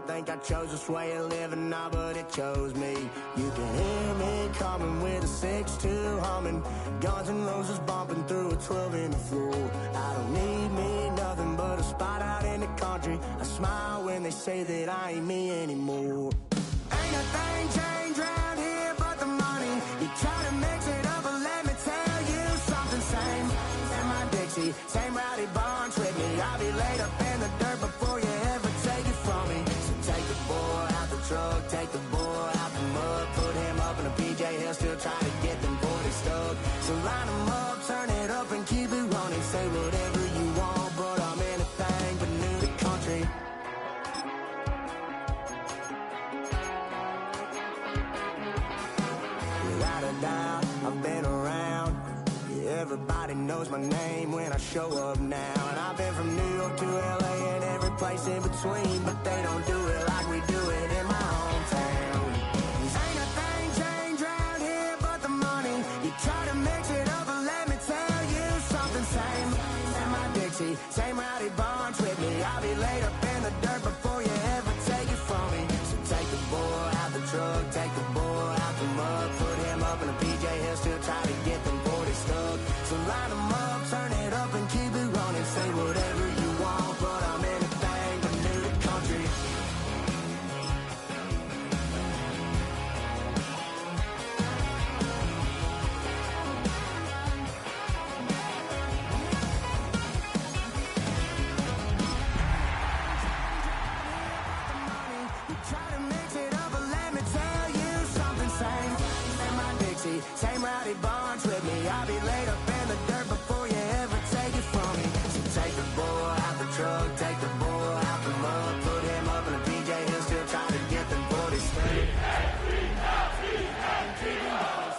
think I chose this way of living now, but it chose me. You can hear me coming with a 6-2 humming, Guns N' Roses bumping through a 12 in the floor. I don't need me nothing but a spot out in the country. I smile when they say that I ain't me anymore. Ain't a thing changed round here but the money. You try to mix it up, but let me tell you something. Same in my Dixie, same rowdy bunch with me. I'll be laid up in the dirt before you ever take it from me. So take the boy out the truck, take the boy out the mud, put him up in a PJ, he'll still try to get them 40 stuck. So line him up, turn it up and keep it running. Say whatever you want, but I'm anything but new to country. Without a doubt, I've been around. Yeah, everybody knows my name when I show up now. And I've been from New York to LA and every place in between, but they don't do it like we do it in my hometown. Ain't a thing changed round here but the money. You try to mix it up, but let me tell you something. Same in my Dixie, same rowdy bunch with me. I'll be laid up in the dirt before you ever take it from me. So take the boy out the truck, take the boy out the mud, put him up in a PJ, he'll still try to get them 40 stuck. So line them up, turn it up and keep it running. Say whatever you want, but I'm anything but new to country. You try to mix it up, but let me tell you something. Same in my Dixie, same rowdy bunch with me. I'll be laid up in the dirt before you ever take it from me. So take the boy out the truck, take the boy out the mud, put him up in a PJ, he'll still try to get them 40 straight.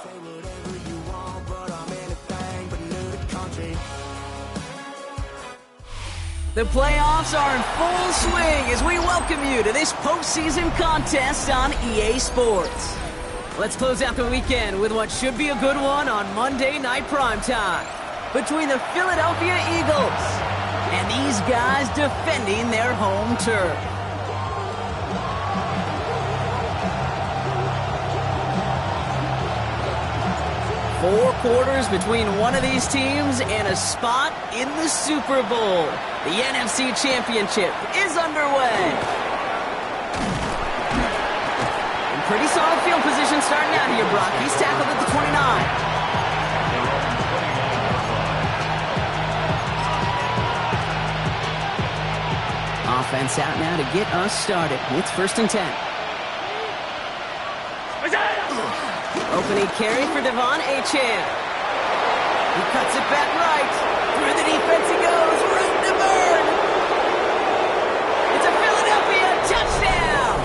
Say whatever you want, but I'm anything but new to country. The playoffs are in full swing as we welcome you to this postseason contest on EA Sports. Let's close out the weekend with what should be a good one on Monday Night Primetime between the Philadelphia Eagles and these guys defending their home turf. Four quarters between one of these teams and a spot in the Super Bowl. The NFC Championship is underway. In pretty solid field position starting out here, Brock. He's tackled at the 29. Offense out now to get us started. It's 1st and 10. Opening carry for Devon Achane. He cuts it back right. Through the defense he goes. Root to burn. It's a Philadelphia touchdown.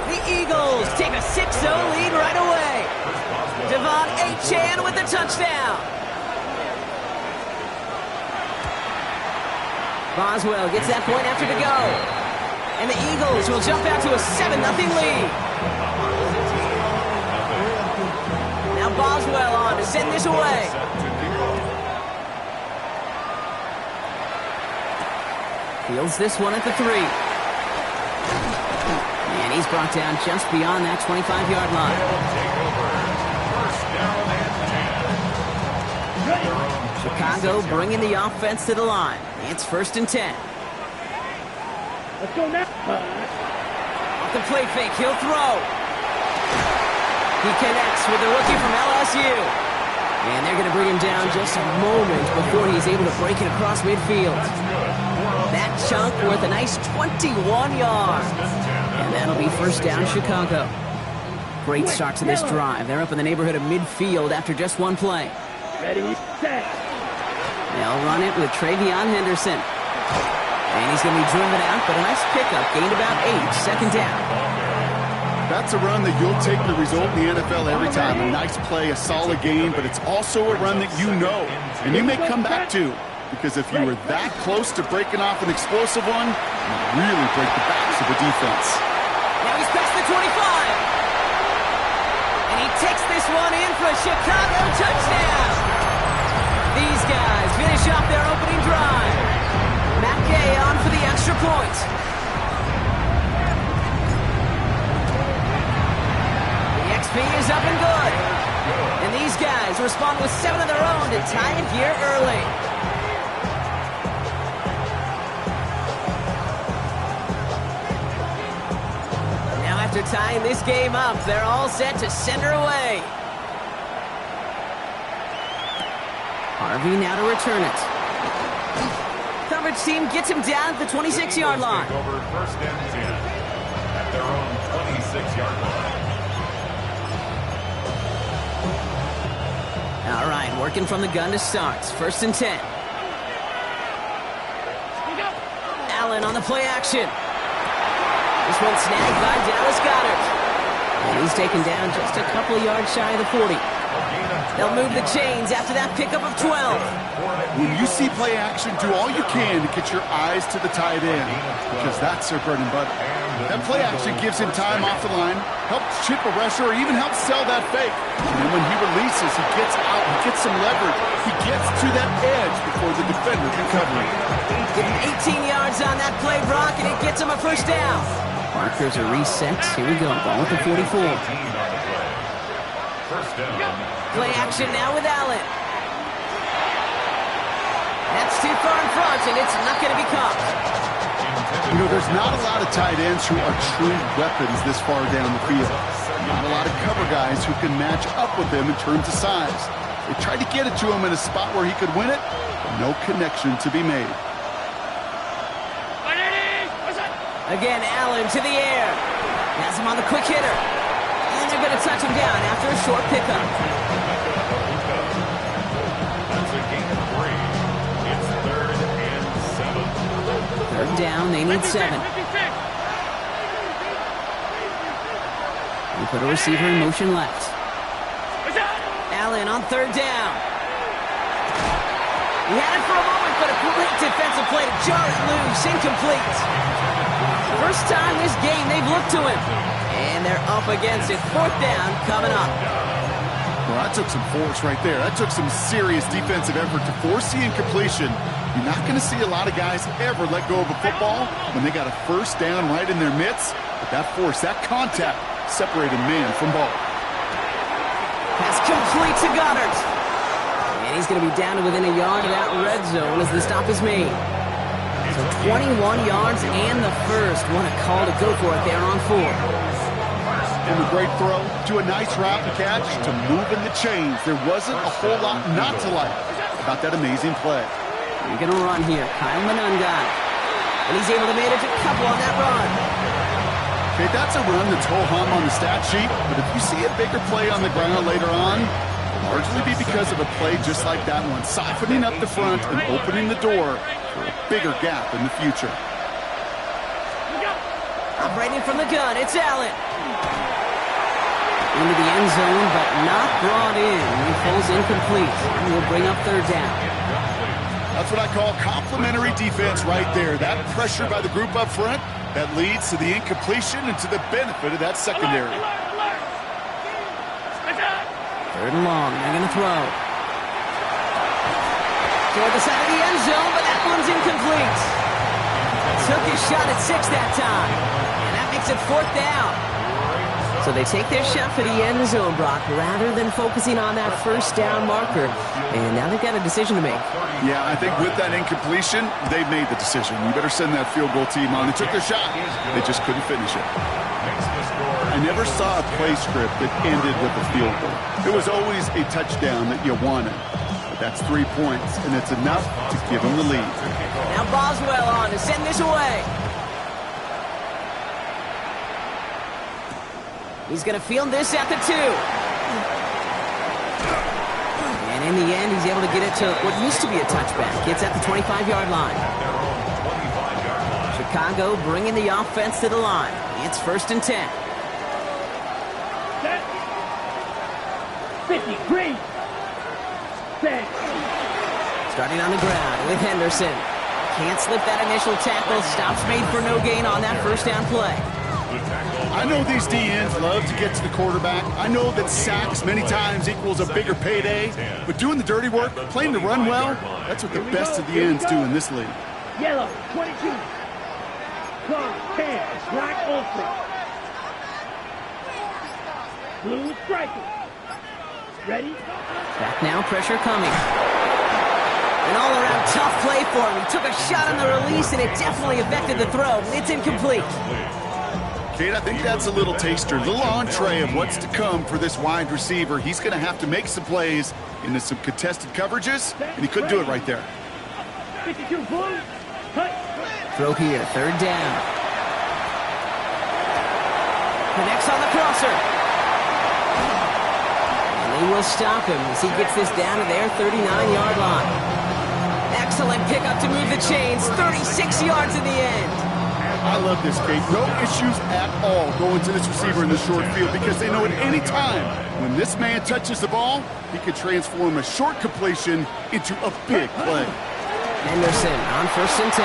The Eagles take a 6-0 lead right away. Devon Achane with the touchdown. Boswell gets that point after to go. And the Eagles will jump out to a 7-0 lead. Now Boswell on to send this away. Fields this one at the 3. And he's brought down just beyond that 25-yard line. Chicago bringing the offense to the line. It's 1st and 10. Let's go now. Off the play fake, he'll throw. He connects with the rookie from LSU. And they're going to bring him down just a moment before he's able to break it across midfield. That chunk worth a nice 21 yards. And that'll be 1st down Chicago. Great start to this drive. They're up in the neighborhood of midfield after just one play. Ready, set. They'll run it with Travion Henderson. And he's going to be driven out, but a nice pickup. Gained about 8, 2nd down. That's a run that you'll take the result in the NFL every time. A nice play, a solid game, but it's also a run that you know, and you may come back to, because if you were that close to breaking off an explosive one, you really break the backs of the defense. Now he's past the 25. And he takes this one in for a Chicago touchdown. These guys finish off their opening drive. Matt Gay on for the extra point. DP is up and good. And these guys respond with 7 of their own to tie it here early. Now after tying this game up, they're all set to send her away. Harvey now to return it. Coverage team gets him down at the 26-yard line. Over first and 10 at their own 26-yard line. All right, working from the gun to start. First and 10. Allen on the play action. This one snagged by Dallas Goedert. And he's taken down just a couple of yards shy of the 40. They'll move the chains after that pickup of 12. When you see play action, do all you can to get your eyes to the tight end, because that's their bread and butter. That play action gives him time off the line, helps chip a rusher, or even helps sell that fake. And then when he releases, he gets out, he gets some leverage. He gets to that edge before the defender can cover him. Give him 18 yards on that play, Brock, and it gets him a first down. Markers are reset. Here we go. Ball at the 44. First down. Play action now with Allen. That's too far in front, and it's not going to be caught. You know, there's not a lot of tight ends who are true weapons this far down the field. Not a lot of cover guys who can match up with them in terms of size. They tried to get it to him in a spot where he could win it, but no connection to be made. Again, Allen to the air. Has him on the quick hitter. And they're going to touch him down after a short pickup. That's a gain of 3. It's 3rd and 7. Third down, they need 7. We put a receiver in motion left. Allen on 3rd down. He had it for a moment, but a great defensive play to jar it loose, incomplete. First time this game they've looked to him. And they're up against it. 4th down coming up. Well, that took some force right there. That took some serious defensive effort to force the incompletion. You're not going to see a lot of guys ever let go of a football when they got a first down right in their midst. But that force, that contact, separated man from ball. Pass complete to Goedert. And he's going to be down to within a yard of that red zone as the stop is made. So 21 yards and the first. What a call to go for it there on 4. And a great throw to a nice route and catch to moving the chains. There wasn't a whole lot not to like about that amazing play. You're going to run here. Kyle Manunga. And he's able to make it to couple on that run. Okay, that's a run that's ho-hum on the stat sheet, but if you see a bigger play on the ground later on, it'll largely be because of a play just like that one, softening up the front and opening the door for a bigger gap in the future. Operating from the gun, it's Allen. Into the end zone, but not brought in. He falls incomplete, and will bring up 3rd down. That's what I call complimentary defense right there. That pressure by the group up front, that leads to the incompletion and to the benefit of that secondary. 3rd and long, they're going to throw. Toward the side of the end zone, but that one's incomplete. Took his shot at 6 that time, and that makes it 4th down. So they take their shot for the end zone, Brock, rather than focusing on that first down marker. And now they've got a decision to make. Yeah, I think with that incompletion, they've made the decision. You better send that field goal team on. They took their shot. They just couldn't finish it. I never saw a play script that ended with a field goal. It was always a touchdown that you wanted. But that's 3 points, and it's enough to give them the lead. Now Boswell on to send this away. He's going to field this at the 2. And in the end, he's able to get it to what used to be a touchback. It's at the 25-yard line. Chicago bringing the offense to the line. It's 1st and 10. 50, green. Set. Starting on the ground with Henderson. Can't slip that initial tackle. Stops made for no gain on that first down play. I know these DNs love to get to the quarterback. I know that sacks many times equals a bigger payday. But doing the dirty work, playing to run well, that's what the best of the ends do in this league. Yellow, 22. Clock, 10. Black, ultra. Blue striker. Ready? Back now, pressure coming. An all-around tough play for him. He took a shot on the release, and it definitely affected the throw. It's incomplete. Kate, I think that's a little taster, a little entree of what's to come for this wide receiver. He's going to have to make some plays into some contested coverages, and he couldn't do it right there. 52 blue. Cut. Throw here, third down. Connects on the crosser. And they will stop him as he gets this down to their 39-yard line. Excellent pickup to move the chains. 36 yards in the end. I love this, Kate. No issues at all going to this receiver in the short field because they know at any time when this man touches the ball, he can transform a short completion into a big play. Henderson on 1st and 10.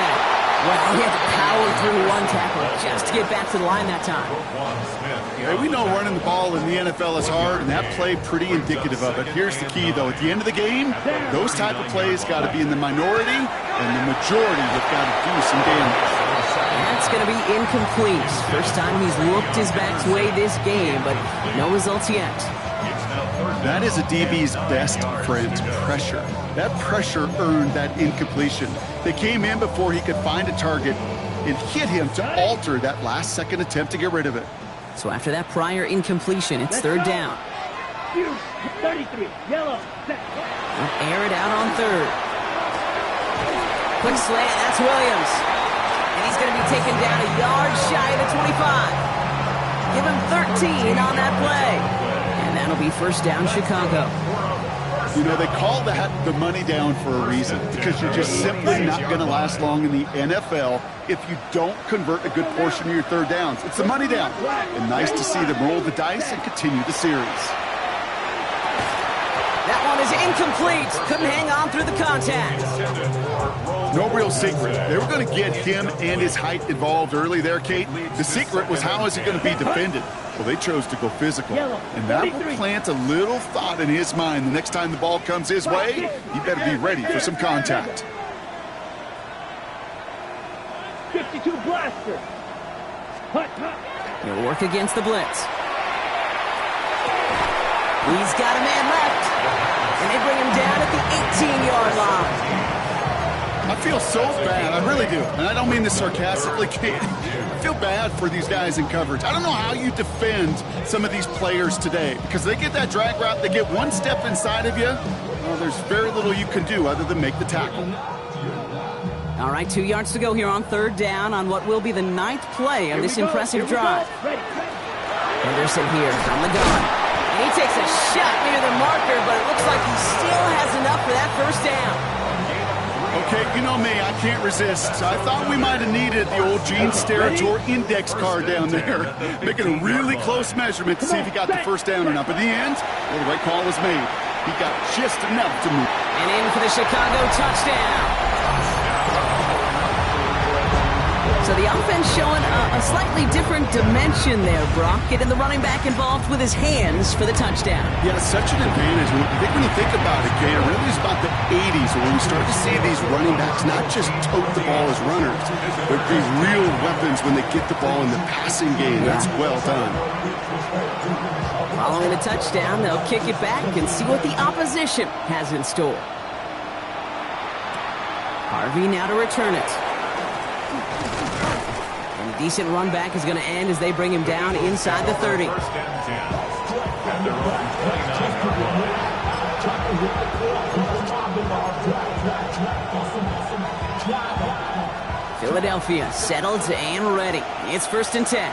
Well, he had to power through one tackle just to get back to the line that time. Yeah, we know running the ball in the NFL is hard, and that play pretty indicative of it. Here's the key, though. At the end of the game, those type of plays got to be in the minority, and the majority have got to do some damage. That's going to be incomplete. First time he's looked his back's way this game, but no results yet. That is a DB's best friend, pressure. That pressure earned that incompletion. They came in before he could find a target and hit him to alter that last-second attempt to get rid of it. So after that prior incompletion, it's third down. 33, yellow. They'll air it out on third. Quick slant, that's Williams. And he's going to be taken down a yard shy of the 25. Give him 13 on that play. And that'll be first down, Chicago. You know, they call that the money down for a reason, because you're just simply not going to last long in the NFL if you don't convert a good portion of your third downs. It's the money down. And nice to see them roll the dice and continue the series. That one is incomplete. Couldn't hang on through the contact. No real secret. They were going to get him and his height involved early there, Kate. The secret was how is he going to be defended? Well, they chose to go physical. And that will plant a little thought in his mind. The next time the ball comes his way, he better be ready for some contact. 52 blaster. He'll work against the blitz. He's got a man left. And they bring him down at the 18-yard line. I feel so bad. I really do. And I don't mean this sarcastically, Kate. I feel bad for these guys in coverage. I don't know how you defend some of these players today because they get that drag route, they get one step inside of you. Well, there's very little you can do other than make the tackle. All right, 2 yards to go here on third down on what will be the 9th play of this impressive drive. Henderson here from the gun. And he takes a shot near the marker, but it looks like he still has enough for that first down. Okay, you know me, I can't resist. I thought we might have needed the old Gene Steratore index card down there, making a really close measurement to see if he got the first down or not. But in the end, well, the right call was made. He got just enough to move. And in for the Chicago touchdown. So the offense showing a slightly different dimension there, Brock. Getting the running back involved with his hands for the touchdown. Yeah, such an advantage. I think when you think about it, Kay, it really is about the 80s when we start to see these running backs not just tote the ball as runners, but be real weapons when they get the ball in the passing game. That's well done. Following the touchdown, they'll kick it back and see what the opposition has in store. Harvey now to return it. And a decent run back is going to end as they bring him down inside the 30. Philadelphia settled and ready. It's 1st and 10.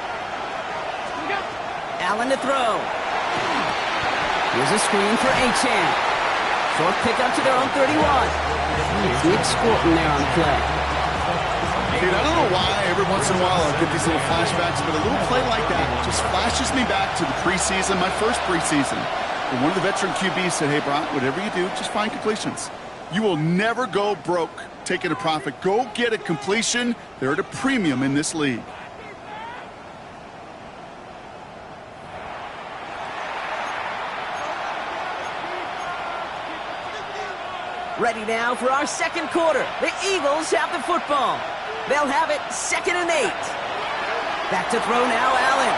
Allen to throw. Here's a screen for Achane. Short pickup to their own 31. Nick Scorton there on the play. Dude, I don't know why every once in a while I'll get these little flashbacks, but a little play like that just flashes me back to the preseason, my first preseason. And one of the veteran QBs said, hey, Brock, whatever you do, just find completions. You will never go broke taking a profit. Go get a completion. They're at a premium in this league. Ready now for our second quarter. The Eagles have the football. They'll have it 2nd and 8. Back to throw now, Allen.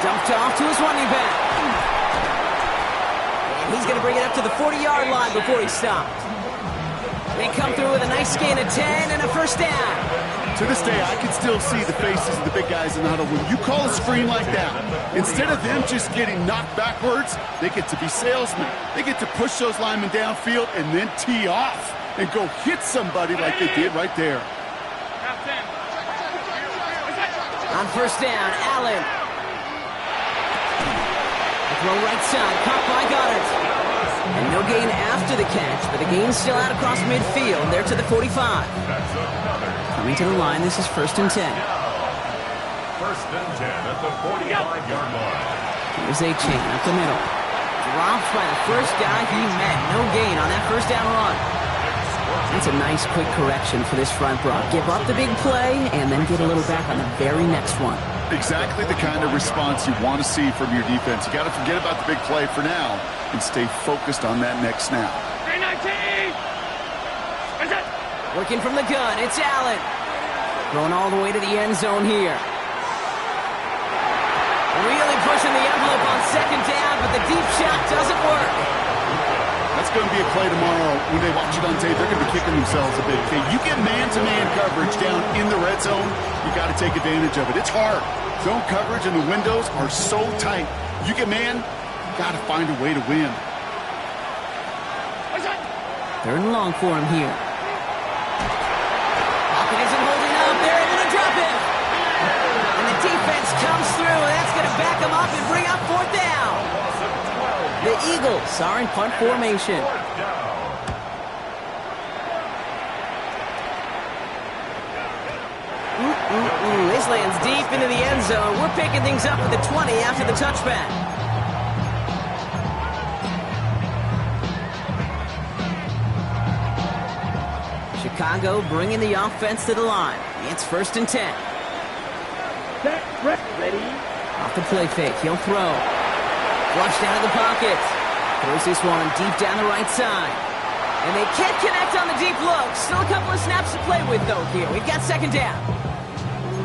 Dumped off to his running back. And he's going to bring it up to the 40-yard line before he stopped. They come through with a nice gain of 10 and a first down. To this day, I can still see the faces of the big guys in the huddle. When you call a screen like that, instead of them just getting knocked backwards, they get to be salesmen. They get to push those linemen downfield and then tee off and go hit somebody like they did right there. On first down, Allen. Throw right side, caught by Goddard. And no gain after the catch, but the gain's still out across midfield. They're to the 45. Coming to the line, this is first and 10. First and 10 at the 45-yard line. Here's A-Chain up the middle. Dropped by the first guy he met. No gain on that first down run. That's a nice quick correction for this front, Brock. Give up the big play and then get a little back on the very next one. Exactly the kind of response you want to see from your defense. You got to forget about the big play for now and stay focused on that next snap. 319! Working from the gun, it's Allen. Going all the way to the end zone here. Really pushing the envelope on second down, but the deep shot doesn't work. That's going to be a play tomorrow. When they watch it on tape, they're going to be kicking themselves a bit. Okay, you get man-to-man coverage down in the red zone, you got to take advantage of it. It's hard. Zone coverage and the windows are so tight. You get man, you got to find a way to win. Third and long for him here. Pocket isn't holding up. They're able to drop it. And the defense comes through, and that's going to back them up and bring up fourth down. The Eagles are in punt formation. This lands deep into the end zone. We're picking things up at the 20 after the touchback. Chicago bringing the offense to the line. It's first and 10. Set, ready. Off the play fake, he'll throw. Flushed out of the pocket. Throws this one deep down the right side. And they can't connect on the deep look. Still a couple of snaps to play with, though, here. We've got second down.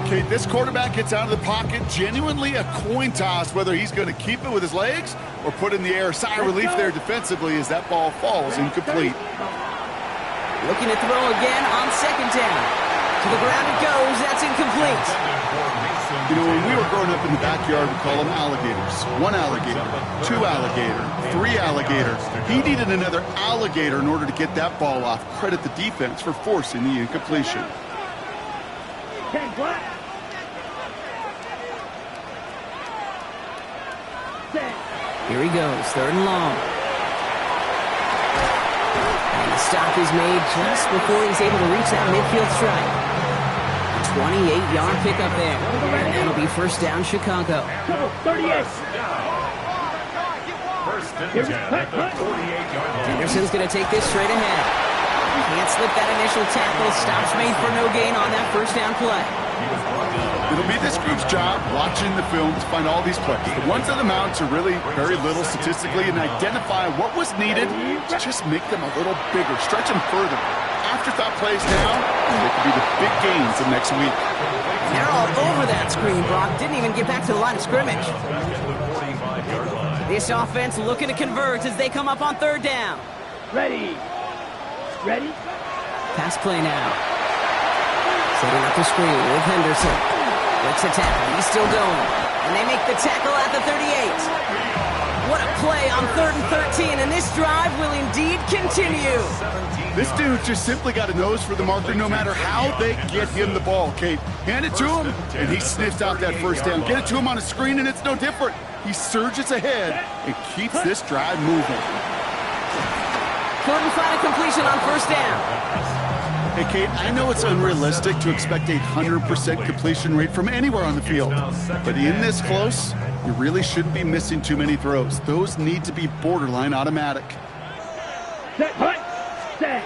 Okay, this quarterback gets out of the pocket. Genuinely a coin toss whether he's going to keep it with his legs or put in the air. Sigh of relief there defensively as that ball falls incomplete. Looking to throw again on second down. To the ground it goes. That's incomplete. You know, when we were growing up in the backyard, we call them alligators. One alligator, two alligator, three alligator. He needed another alligator in order to get that ball off. Credit the defense for forcing the incompletion. 10 black. Set. Here he goes, third and long. And the stop is made just before he's able to reach that midfield strike. 28-yard pickup there. And that'll be first down, Chicago. 38. First and 10 at the 48-yard line. Henderson's going to take this straight ahead. Can't slip that initial tackle. Stops made for no gain on that first down play. It'll be this group's job watching the film to find all these plays. The ones on the mounts are really very little statistically and identify what was needed to just make them a little bigger, stretch them further. Afterthought plays now, they could be the big gains of next week. They're all over that screen, Brock. Didn't even get back to the line of scrimmage. This offense looking to convert as they come up on third down. Ready. Ready. Pass play now. Setting up the screen with Henderson. Breaks the tackle. He's still going. And they make the tackle at the 38. What a play on 3rd and 13, and this drive will indeed continue. This dude just simply got a nose for the marker no matter how they get him the ball, Kate. Hand it to him, and he sniffs out that first down. Get it to him on a screen, and it's no different. He surges ahead and keeps this drive moving. Couldn't find a completion on first down. Hey, Kate, I know it's unrealistic to expect a 100% completion rate from anywhere on the field, but in this close, you really shouldn't be missing too many throws. Those need to be borderline automatic. Set, hut, set.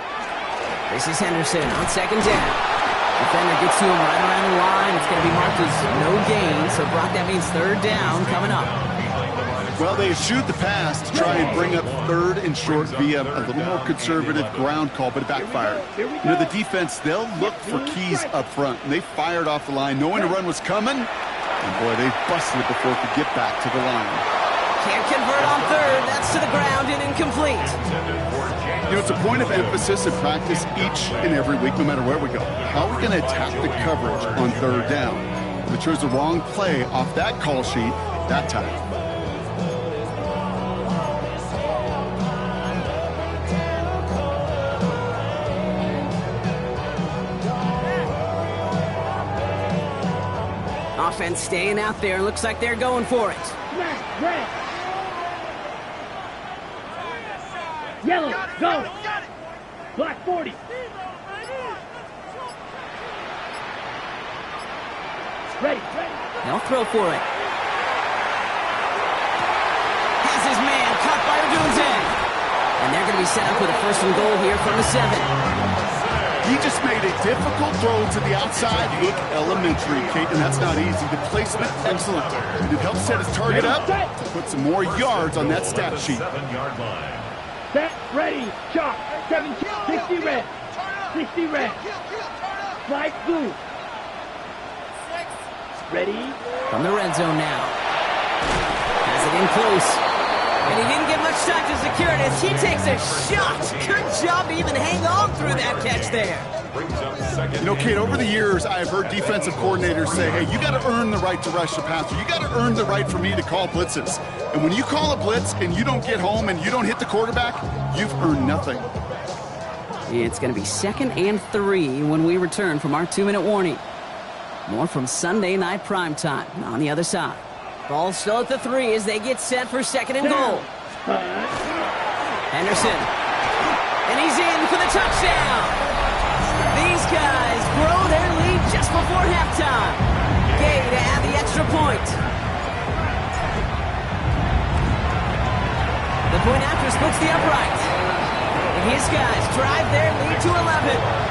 This is Henderson on second down. Defender gets to him right around the line. It's going to be marked as no gain, so Brock, that means third down coming up. Well, they eschewed the pass to try and bring up third and short via a little more conservative ground call, but it backfired. You know, the defense, they'll look for keys up front, and they fired off the line knowing a run was coming, and boy, they busted it before it could get back to the line. Can't convert on third. That's to the ground and incomplete. You know, it's a point of emphasis in practice each and every week, no matter where we go. How are we going to attack the coverage on third down? We chose the wrong play off that call sheet that time. Offense staying out there. Looks like they're going for it. Red. Yellow, go. Black 40. Ready. They'll throw for it. Has his man caught by Odunze. And they're going to be set up with a first and goal here from the 7. He just made a difficult throw to the outside. Look elementary, Kate, and that's not easy. The placement, excellent. And it helps set his target up to put some more yards on that stat sheet. 7-yard line. Set, ready, chop. 60 red. 60 red. Flag blue. Ready. From the red zone now. Has it in close. And he didn't get much time to secure it as he takes a shot. Good job to even hang on through that catch there. You know, Kate, over the years, I've heard defensive coordinators say, hey, you got to earn the right to rush the passer. You got to earn the right for me to call blitzes. And when you call a blitz and you don't get home and you don't hit the quarterback, you've earned nothing. It's going to be 2nd and 3 when we return from our 2-minute warning. More from Sunday Night Primetime on the other side. Ball still at the 3 as they get set for 2nd and goal. Henderson. And he's in for the touchdown. These guys grow their lead just before halftime. Gay to add the extra point. The point after splits the upright. And his guys drive their lead to 11.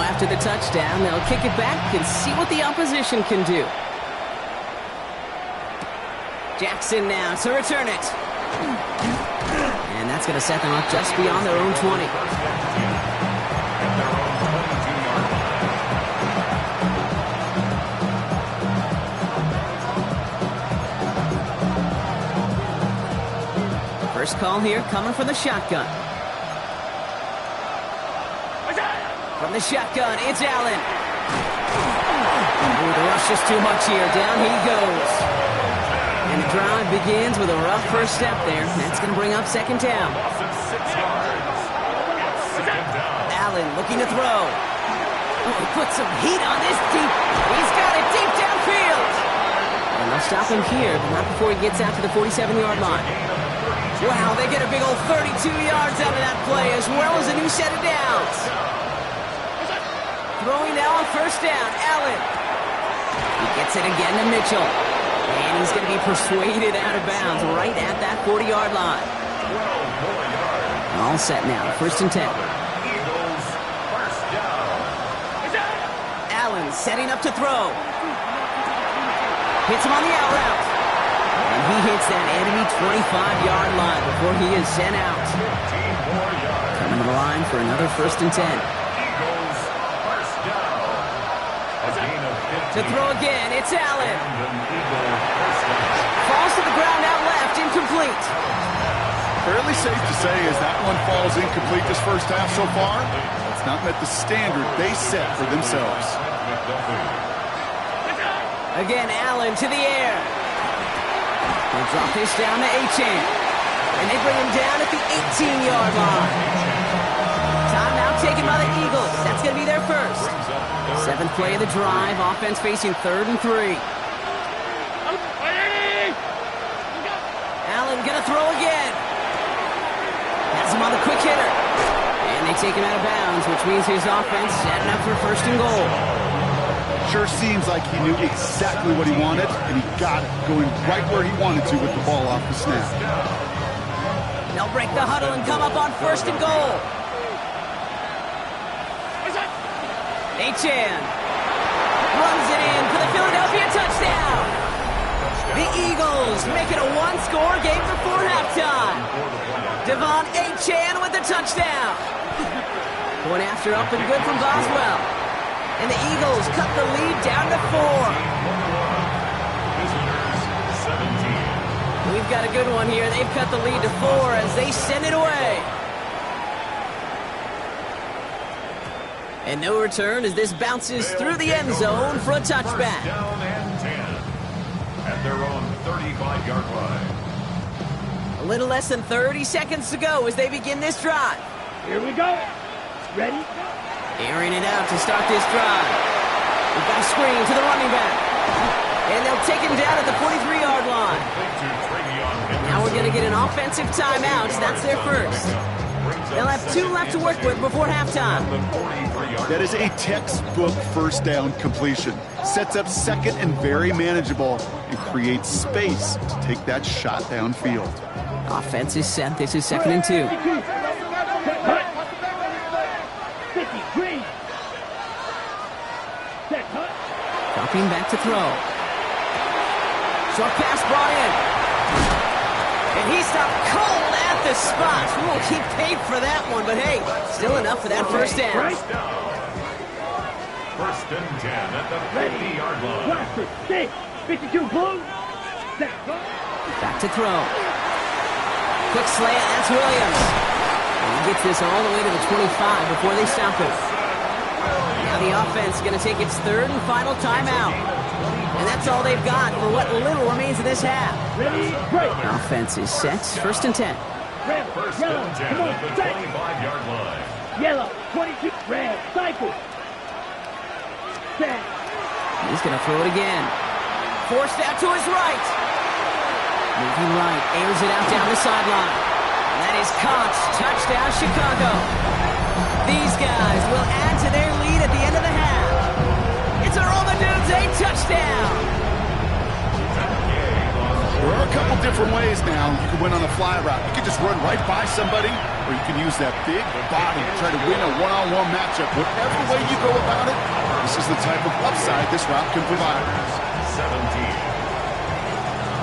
After the touchdown, they'll kick it back and see what the opposition can do. Jackson now to return it. And that's going to set them up just beyond their own 20. First call here coming from the shotgun. From the shotgun, it's Allen. Ooh, the rush is too much here. Down he goes. And the drive begins with a rough first step there. That's going to bring up 2nd down. Allen looking to throw. Oh, he puts some heat on this deep. He's got it deep downfield. And they'll stop him here, but not before he gets out to the 47-yard line. Wow, they get a big old 32 yards out of that play, as well as a new set of downs. Throwing now on first down, Allen. He gets it again to Mitchell. And he's going to be persuaded out of bounds right at that 40-yard line. All set now, 1st and 10. Allen setting up to throw. Hits him on the out route. And he hits that enemy 25-yard line before he is sent out. Coming to the line for another 1st and 10. To throw again, it's Allen. Falls to the ground out left, incomplete. Fairly safe to say as that one falls incomplete this first half so far, it's not met the standard they set for themselves. Again, Allen to the air. They drop this down to Achan. And they bring him down at the 18-yard line. Timeout taken by the Eagles. That's going to be their first. 7th play of the drive. Offense facing 3rd and 3. Allen going to throw again. Has him on the quick hitter. And they take him out of bounds, which means his offense setting up for 1st and goal. Sure seems like he knew exactly what he wanted, and he got it, going right where he wanted to with the ball off the snap. They'll break the huddle and come up on 1st and goal. Achan runs it in for the Philadelphia touchdown. The Eagles make it a one-score game before halftime. Devon Achan with the touchdown. Going after up and good from Boswell. And the Eagles cut the lead down to 4. Visitors 17. We've got a good one here. They've cut the lead to 4 as they send it away. And no return as this bounces through the end zone for a touchback. First down and 10 at their own 35-yard line. A little less than 30 seconds to go as they begin this drive. Here we go. Ready? Airing it out to start this drive. We've got a screen to the running back. And they'll take him down at the 43-yard line. Now we're going to get an offensive timeout. That's their first. They'll have 2 left to work with before halftime. That is a textbook first down completion. Sets up second and very manageable and creates space to take that shot downfield. Offense is set. This is 2nd and 2. 53. Set, hut. Dropping back to throw. Short pass brought in. And he stopped cold at the spot. We won't keep paid for that one, but hey, still enough for that first down. First and 10 at the 50-yard line. Blaster, 6, 52 blue. Set, hut. Back to throw. Quick slant, that's Williams. And he gets this all the way to the 25 before they stop it. Now the offense is going to take its 3rd and final timeout. And that's all they've got for what little remains of this half. Ready, break. Offense is set. 1st and 10. Red, First yellow, and 10 come on, at the set. 25-yard line. Yellow, 22, red, cycle. Set. He's going to throw it again. Forced out to his right. Moving right, airs it out down the sideline. And that is caught. Touchdown, Chicago. These guys will add to their lead at the end of the half. It's a roll the dudes, a touchdown. There are a couple different ways now you can win on a fly route. You can just run right by somebody, or you can use that big body to try to win a one-on-one matchup. Whatever way you go about it, this is the type of upside this route can provide. 17.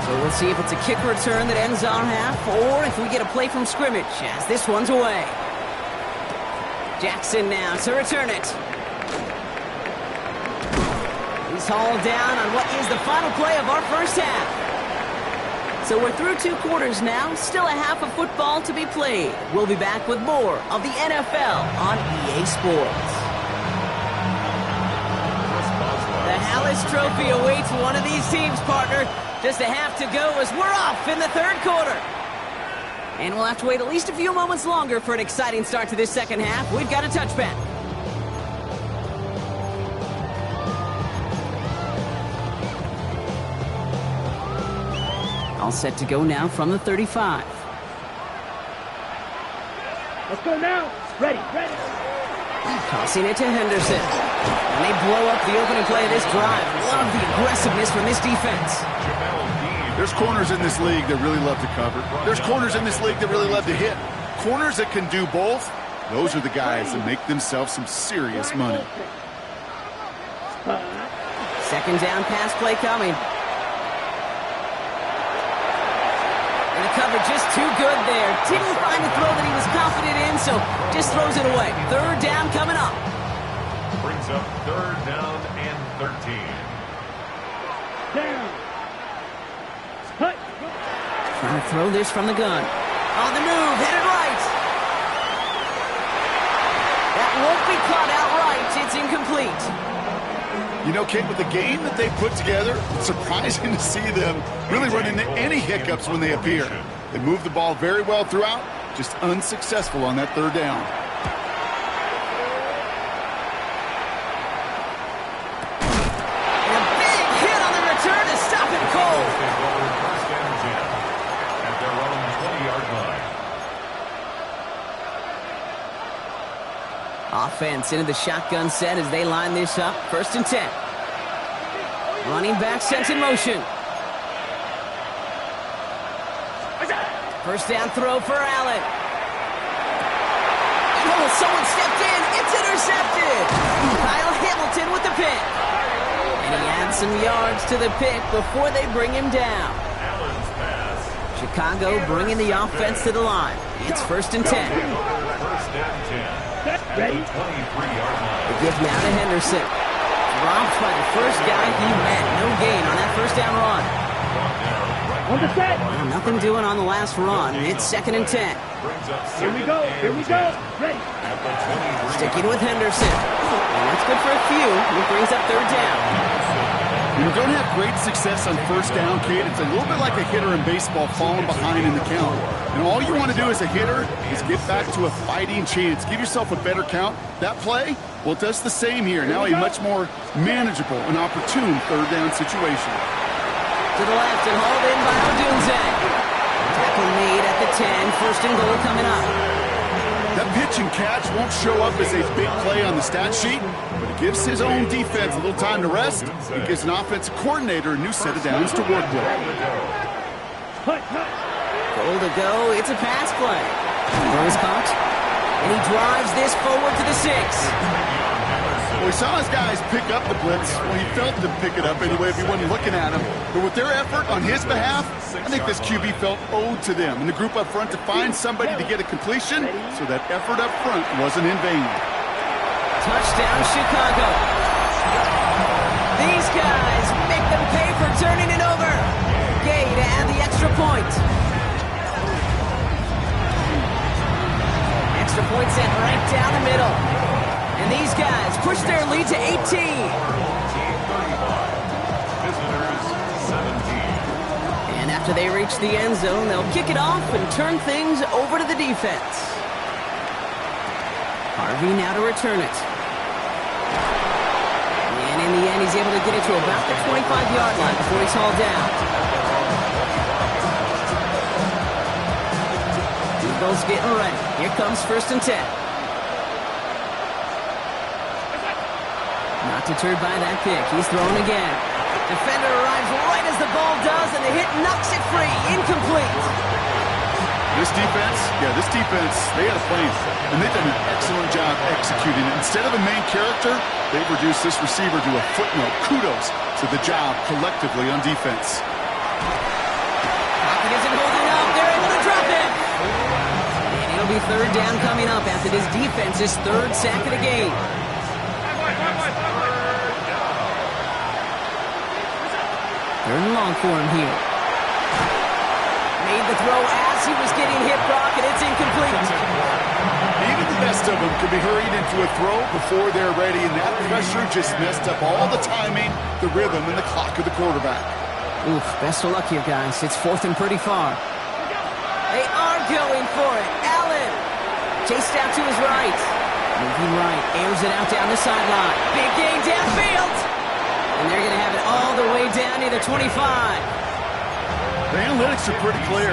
So we'll see if it's a kick return that ends our half, or if we get a play from scrimmage as this one's away. Jackson now to return it. He's hauled down on what is the final play of our first half. So we're through 2 quarters now, still a half of football to be played. We'll be back with more of the NFL on EA Sports. The Hallis Trophy awaits one of these teams, partner. Just a half to go as we're off in the 3rd quarter. And we'll have to wait at least a few moments longer for an exciting start to this 2nd half. We've got a touchback. All set to go now from the 35. Let's go now. Ready, ready. Tossing it to Henderson. And they blow up the opening play of this drive. Love the aggressiveness from this defense. There's corners in this league that really love to cover. There's corners in this league that really love to hit. Corners that can do both, those are the guys that make themselves some serious money. 2nd down pass play coming. And the coverage just too good there. Didn't find a throw that he was confident in, so just throws it away. 3rd down coming up. Brings up 3rd down and 13. Down. Hut. Trying to throw this from the gun. On the move, headed right. That won't be caught outright. It's incomplete. You know, Kate, with the game that they put together, it's surprising to see them really run into any hiccups when they appear. They move the ball very well throughout, just unsuccessful on that 3rd down. And a big hit on the return to stop it cold. First and 10 at their own 20-yard line. Offense into the shotgun set as they line this up. 1st and 10. Running back sent in motion. 1st down throw for Allen. Oh, someone stepped in. It's intercepted. Kyle Hamilton with the pick. And he adds some yards to the pick before they bring him down. Allen's pass. Chicago bringing the offense to the line. It's 1st and 10. First and 10. Ready? The give now to Henderson. Dropped by the first guy he met. No gain on that first down run. On the set. Well, nothing doing on the last run. It's 2nd and 10. Here we go. Here we go. Ready. Sticking with Henderson. And that's good for a few. It brings up 3rd down. When you don't have great success on first down, Kate, it's a little bit like a hitter in baseball falling behind in the count. And all you want to do as a hitter is get back to a fighting chance. Give yourself a better count. That play, well, it does the same here. Now a much more manageable and opportune 3rd down situation. To the left and hauled in by Odunze. Tackle made at the 10. 1st and goal coming up. That pitch and catch won't show up as a big play on the stat sheet, but it gives his own defense a little time to rest. It gives an offensive coordinator a new set of downs to work with. Goal to go. It's a pass play. Throws caught. And he drives this forward to the 6. Well, we saw his guys pick up the blitz. Well, he felt them pick it up anyway if he wasn't looking at him. But with their effort on his behalf, I think this QB felt owed to them and the group up front to find somebody to get a completion, so that effort up front wasn't in vain. Touchdown, Chicago. These guys make them pay for turning it over. Gay to add the extra point. Extra point sent right down the middle. And these guys push their lead to 18. Visitors 17. And after they reach the end zone, they'll kick it off and turn things over to the defense. Harvey now to return it. And in the end, he's able to get it to about the 25-yard line before he's hauled down. Eagles getting ready. Here comes 1st and 10. Not deterred by that pick. He's thrown again. Defender arrives right as the ball does, and the hit knocks it free. Incomplete. This defense, they had a plan, and they've done an excellent job executing it. Instead of a main character, they've reduced this receiver to a footnote. Kudos to the job collectively on defense. Pocket isn't holding up. They're able to drop it. And it'll be 3rd down coming up after this defense's 3rd sack of the game. 3rd and long for him here. Made the throw as he was getting hit, Brock, and it's incomplete. Even the best of them could be hurried into a throw before they're ready, and that pressure just messed up all the timing, the rhythm, and the clock of the quarterback. Oof, best of luck here, guys. It's 4th and pretty far. They are going for it. Allen chased out to his right. Moving right, airs it out down the sideline. Big gain downfield. And they're going to have it all the way down near the 25. The analytics are pretty clear.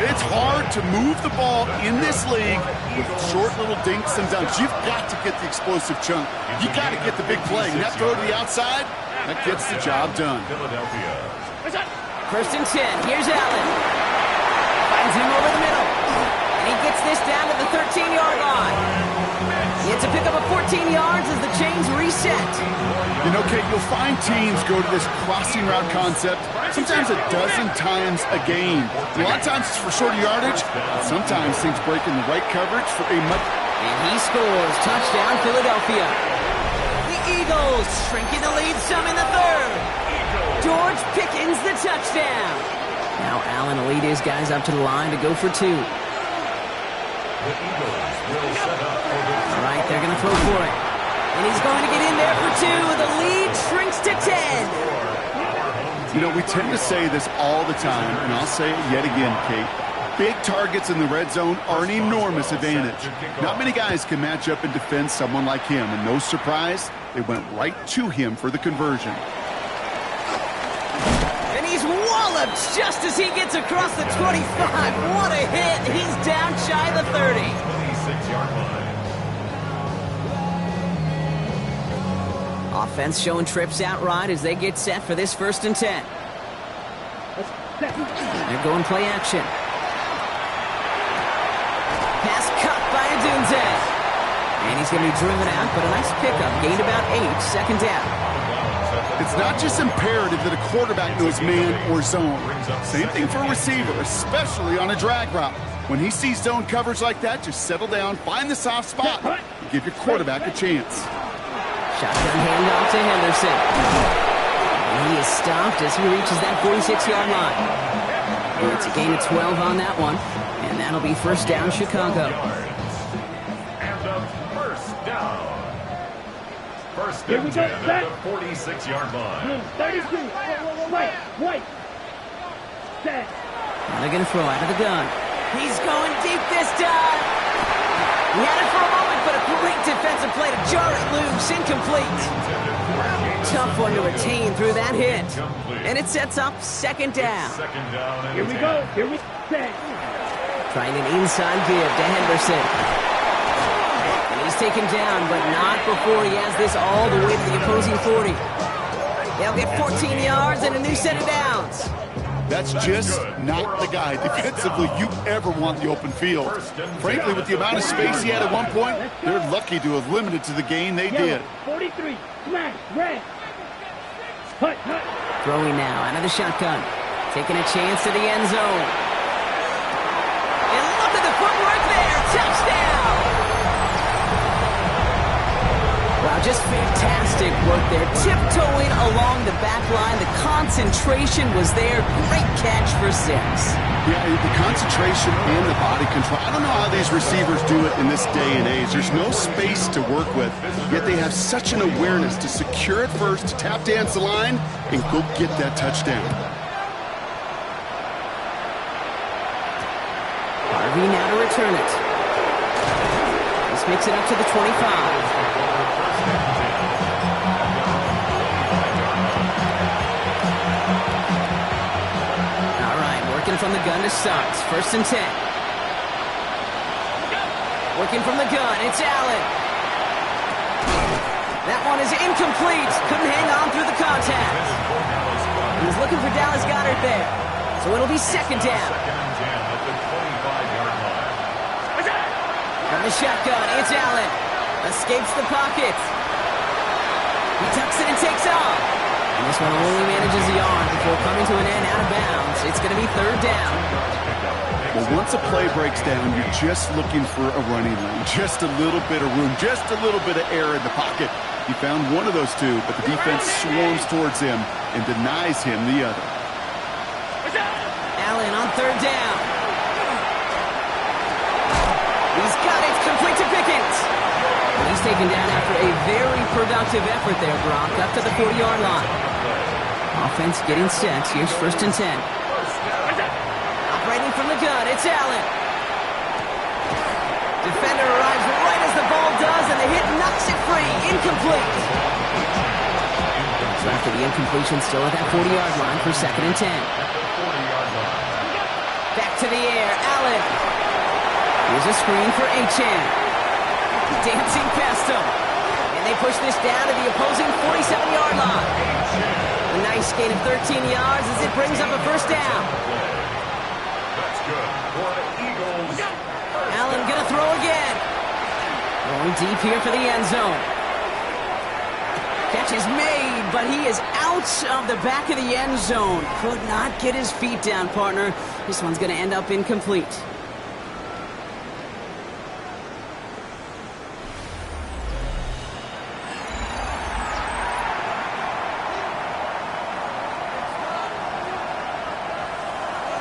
It's hard to move the ball in this league with short little dinks and dunks. You've got to get the explosive chunk. You've got to get the big play. And that throw to the outside, that gets the job done. Philadelphia. 1st and 10. Here's Allen. Finds him over the middle. And he gets this down to the 13-yard line. It's a pickup of 14 yards as the chains reset. You know, Kate, you'll find teams go to this crossing route concept sometimes a dozen times a game. A lot of times it's for shorter yardage, but sometimes things break in the right coverage for a much... And he scores. Touchdown, Philadelphia. The Eagles shrinking the lead some in the 3rd. George Pickens the touchdown. Now Allen will lead his guys up to the line to go for 2. The Eagles will set up for the... All right, they're going to throw for it. And he's going to get in there for 2. The lead shrinks to 10. You know, we tend to say this all the time, and I'll say it yet again, Kate. Big targets in the red zone are an enormous advantage. Not many guys can match up and defend someone like him, and no surprise, they went right to him for the conversion. And he's walloped just as he gets across the 25. What a hit. He's down shy of the 30. 26-yard line. Offense showing trips out right as they get set for this 1st and 10. They're going play action. Pass cut by Odunze. And he's going to be driven out, but a nice pickup. Gained about 8, 2nd down. It's not just imperative that a quarterback knows man or zone. Same thing for a receiver, especially on a drag route. When he sees zone coverage like that, just settle down, find the soft spot, and give your quarterback a chance. Shotgun handoff to Henderson. And he is stopped as he reaches that 46-yard line. And it's a gain of 12 on that one. And that'll be first down, Chicago. And a first down. First and 10 at the 46-yard line. 32. White. Set. Now they're going to throw out of the gun. He's going deep this time. He had it for a moment, but a great defensive play to jar it loose. Incomplete. Tough one to retain through that hit. And it sets up second down. Here we go. Here we set. Trying an inside give to Henderson. And he's taken down, but not before he has this all the way to the opposing 40. They'll get 14 yards and a new set of downs. That's just not the guy defensively you ever want the open field. Frankly, with the amount of space he had at one point, they're lucky to have limited to the gain they did. 43. Smash. Red. Hut. Throwing now out of the shotgun. Taking a chance to the end zone. And look at the footwork there. Touchdown. Wow, just fantastic work there. Tiptoeing along the back line. The concentration was there. Great catch for 6. Yeah, the concentration and the body control. I don't know how these receivers do it in this day and age. There's no space to work with, yet they have such an awareness to secure it first, to tap dance the line, and go get that touchdown. Harvey now to return it. This makes it up to the 25. Working from the gun to start. First and 10. Working from the gun. It's Allen. That one is incomplete. Couldn't hang on through the contact. He was looking for Dallas Goedert there. So it'll be second down. From the shotgun, it's Allen. Escapes the pocket. He tucks it and takes off. And this one only manages the arm before coming to an end out of bounds. It's going to be third down. Well, once a play breaks down, you're just looking for a running lane. Just a little bit of room, just a little bit of air in the pocket. He found one of those two, but the defense swarms towards him and denies him the other. Allen on third down. He's got it, complete to Pickens. And he's taken down after a very productive effort there, Brock, up to the 40-yard line. Offense getting set. Here's first and 10. Operating from the gun, it's Allen. Defender arrives right as the ball does, and the hit knocks it free. Incomplete. So after the incompletion, still at that 40-yard line for second and 10. Back to the air, Allen. Here's a screen for Achane. Dancing past him. And they push this down to the opposing 47-yard line. A nice gain of 13 yards as it brings up a first down. That's good for the Eagles. Allen gonna throw again. Going deep here for the end zone. Catch is made, but he is out of the back of the end zone. Could not get his feet down, partner. This one's gonna end up incomplete.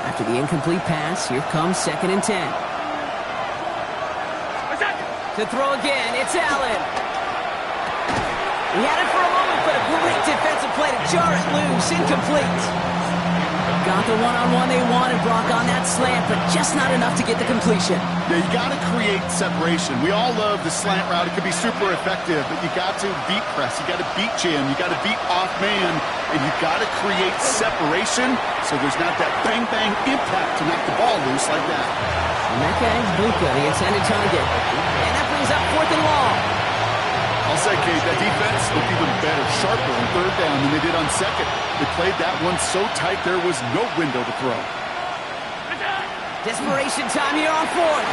After the incomplete pass, here comes second and 10. To throw again, it's Allen. He had it for a moment, but a great defensive play to jar it loose. Incomplete. Got the one-on-one they wanted, Brock, on that slant, but just not enough to get the completion. Yeah, you got to create separation. We all love the slant route. It can be super effective, but you got to beat press. You got to beat jam. You got to beat off man, and you got to create separation so there's not that bang-bang impact to knock the ball loose like that. Emeka Egbuka, the intended target. And that brings up fourth and long. I'll say, Kate, that defense looked even better, sharper on third down than they did on second. They played that one so tight there was no window to throw. Desperation time here on fourth.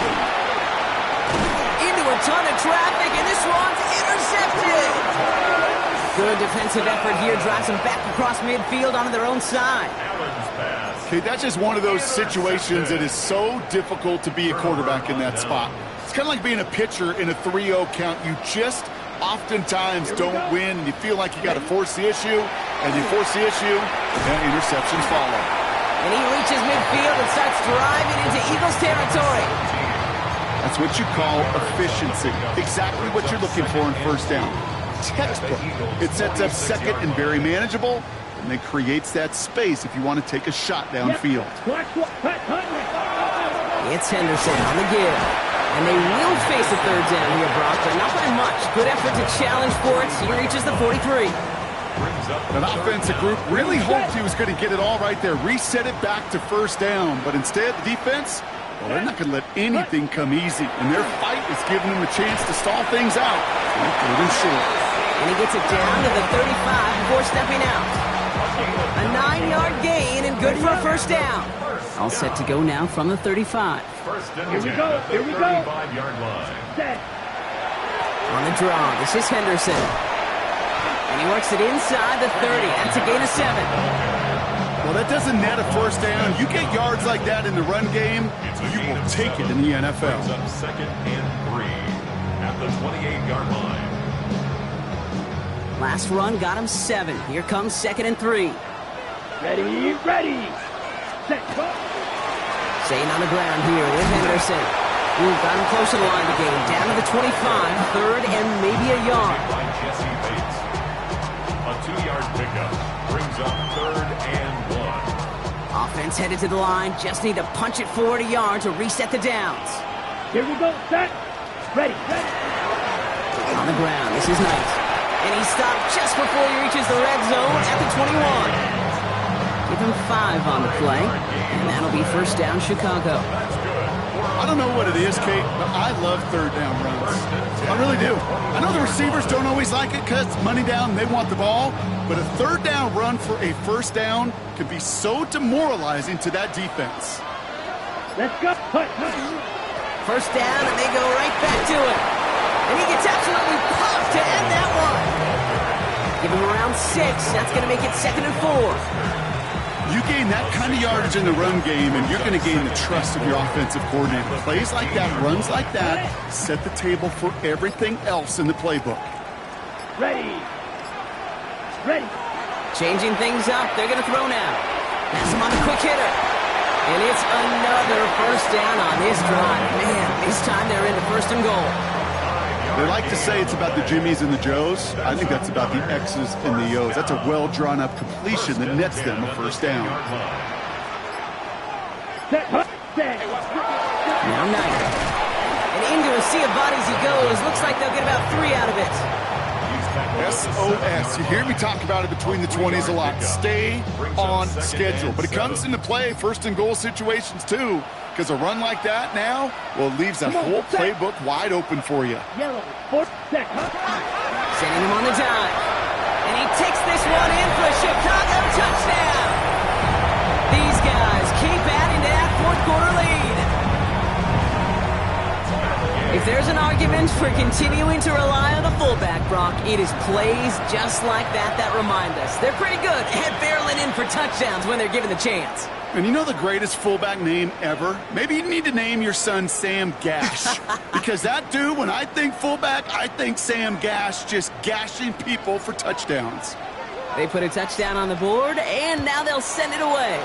Into a ton of traffic, and this one's intercepted. Good defensive effort here drives them back across midfield onto their own side. Allen's pass Okay, that's just one of those situations that is so difficult to be a quarterback in that spot. It's kind of like being a pitcher in a 3-0 count. You just oftentimes don't win, and you feel like you got to force the issue, and you force the issue, and interceptions follow. And he reaches midfield and starts driving into Eagles territory. That's what you call efficiency. Exactly what you're looking for in first down. Textbook. It sets up second and very manageable, and then creates that space if you want to take a shot downfield. It's Henderson on the give. And they will face a third down here, Brock, but not by much. Good effort to challenge for it. He reaches the 43. An offensive group really hoped he was going to get it all right there, reset it back to first down. But instead, the defense, well, they're not going to let anything come easy. And their fight is giving them a chance to stall things out. Third and short. And he gets it down to the 35 before stepping out. A 9-yard gain and good for a first down. All set to go now from the 35. Here we go. Here we go. 35-yard line. Set. On the draw, this is Henderson. And he works it inside the 30. That's a gain of 7. Well, that doesn't net a first down. You get yards like that in the run game, you will take it in the NFL. Brings up second and 3 at the 28-yard line. Last run got him 7. Here comes second and 3. Ready, ready. Set, go. Staying on the ground here with Henderson. Ooh, got him close to the line of the game. Down to the 25. Third and maybe a yard. By Jesse Bates. A 2-yard pickup brings up third and 1. Offense headed to the line. Just need to punch it forward a yard to reset the downs. Here we go. Set. Ready, ready. On the ground, this is Knight. And he stopped just before he reaches the red zone at the 21. Give him 5 on the play, and that'll be first down Chicago. I don't know what it is, Kate, but I love third down runs. I really do. I know the receivers don't always like it because it's money down and they want the ball, but a third down run for a first down can be so demoralizing to that defense. Let's go. First down, and they go right back to it. And he gets absolutely pumped to end that one. Give him around 6. That's going to make it second and 4. You gain that kind of yardage in the run game, and you're going to gain the trust of your offensive coordinator. Plays like that, runs like that, set the table for everything else in the playbook. Ready. Ready. Changing things up. They're going to throw now. Pass him on a quick hitter. And it's another first down on this drive. Man, this time they're into first and goal. They like to say it's about the Jimmies and the Joes. I think that's about the X's and the O's. That's a well-drawn-up completion that nets them a first down. Now Knight. And into a sea of bodies he goes. Looks like they'll get about 3 out of it. SOS. You hear me talk about it between the 20s a lot. Stay on schedule. But it comes into play first and goal situations too. Because a run like that now, well, it leaves that whole playbook wide open for you. Yellow, 4 set. Sending him on the dive. And he takes this one in for a Chicago touchdown. These guys keep adding to that fourth-quarter lead. If there's an argument for continuing to rely on a fullback, Brock, it is plays just like that that remind us. They're pretty good at barreling in for touchdowns when they're given the chance. And you know the greatest fullback name ever? Maybe you need to name your son Sam Gash. Because that dude, when I think fullback, I think Sam Gash just gashing people for touchdowns. They put a touchdown on the board, and now they'll send it away.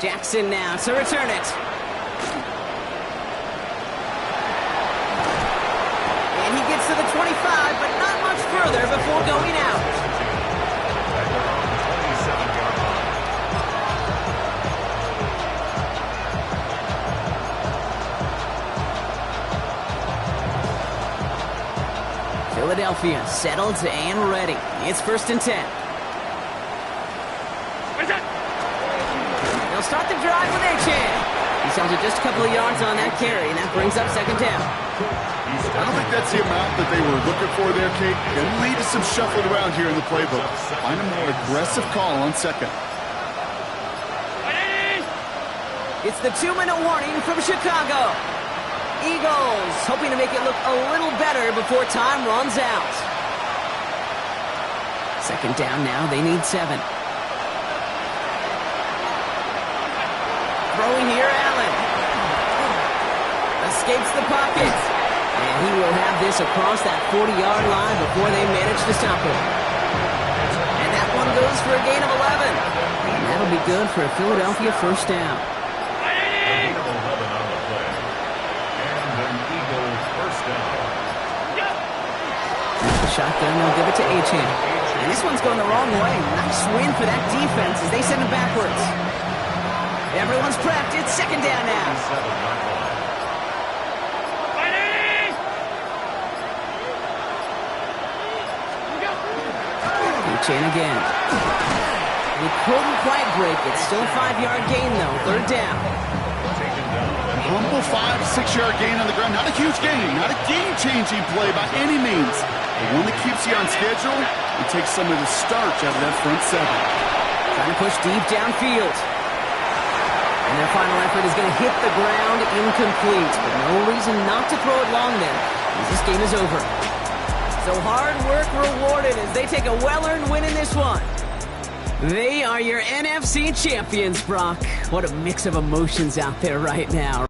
Jackson now to return it. And he gets to the 25, but not much further before going out. Philadelphia settled and ready. It's first and 10. They'll start the drive with Achan. He sells it just a couple of yards on that carry, and that brings up second down. I don't think that's the amount that they were looking for there, Kate. Going to lead to some shuffling around here in the playbook. Find a more aggressive call on second. It's the 2-minute warning from Chicago. Eagles hoping to make it look a little better before time runs out. Second down now, they need 7. Throwing here, Allen. Escapes the pocket. And he will have this across that 40-yard line before they manage to stop him. And that one goes for a gain of 11. And that'll be good for a Philadelphia first down. Shotgun, they'll give it to Achane. And this one's going the wrong way. Nice win for that defense as they send it backwards. Everyone's prepped. It's second down now. Achane again. He couldn't quite break it. Still a 5-yard gain, though. Third down. Humble 5-6-yard gain on the ground. Not a huge gain. Not a game-changing play by any means. The one that keeps you on schedule and takes some of the starch out of that front seven. Trying to push deep downfield. And their final effort is going to hit the ground incomplete. But no reason not to throw it long then, as this game is over. So hard work rewarded as they take a well-earned win in this one. They are your NFC champions, Brock. What a mix of emotions out there right now.